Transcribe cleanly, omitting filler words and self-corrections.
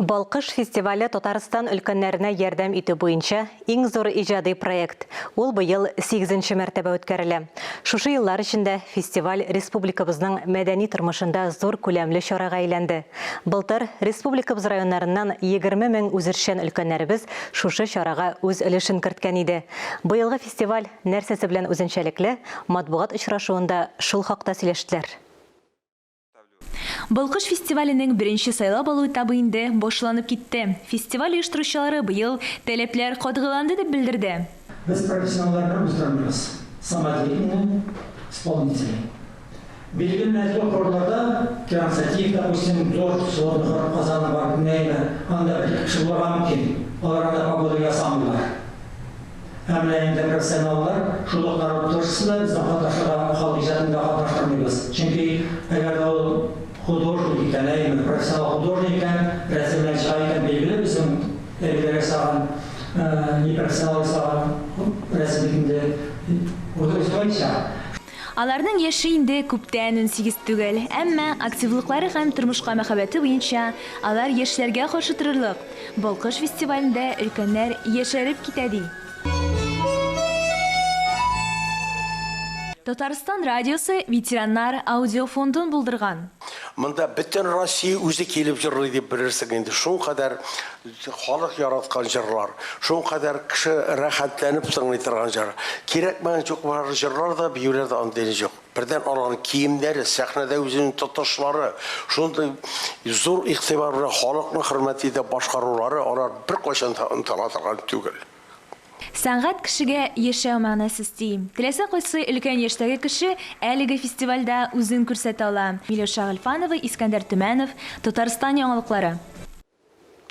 Балқыш фестивалі Татарстан өлкәннәренә ярдәм итү буенча иң зур иҗади проект. Ул быел 8-нче мәртәбә үткәрелә. Шушы еллар эчендә фестиваль республикабызның мәдәни тормышында зур күләмле чарага әйләнде. Былтыр республикабыз районнарыннан 20 мең үзешчән өлкәннәребез шушы чарага үз өлешен керткән иде. Быелгы фестиваль нәрсәсе белән үзенчәлекле, матбугат очрашуында шул хакта сөйләштеләр. Балқыш фестиваленең беренче сайлап алу этабы инде башланып китте. Фестиваль оештыручылары быел таләпләр катгыланды дип белдерде. Без профессионалларны үстерәбез. Самодеятельные исполнители. Белгілі мәдени қорларда Керансатив, допустим, зор суырдығыр қазаны бар, нәйді, анда бір шылыға мүмкін. Оларда погода ясамылар. Әмләйінде профессионаллар шулықтар отыршысы да біздің қаташыға халық ижадында қаташтырмаймыз. Чөнки әгер ол художник икән, әйме, профессионал художник икән, рәсімлән шыға икән белгілі біздің әбілері саған, непрофессионал саған рәсімлігінде отыршылайша. Аларның яшы инде күптән 18 түгел, әмма активлыклары һәм тормышка мәхәббәте буенча алар яшьләргә каршы торырлык. Балқыш фестивалендә өлкәннәр яшәреп китә ди. Татарстан радиосы ветераннар аудиофондын булдырган. Монда бөтен Россия үзе килеп җырлый дип белерсең инде. Шул кадәр халык яраткан җырлар, шул кадәр кеше рәхәтләнеп тыңлый торган җыр. Кирәкмәгән чук бар җырлар да, биюләр дә андый юк. Бердән алган киемнәре, сәхнәдә үзенең тотышлары, шундый зур игътибар белән халыкны хөрмәт итә башкарулары, алар беркайчан онытыла торган түгел. Сәнгать кешегә яшәү мәгънәсе ди. Теләсә кайсы өлкән яшьтәге кеше әлеге фестивальдә үзен күрсәтә ала. Миләүшә Гыйльфанова, Искәндәр Төмәнов, Татарстан яңалыклары.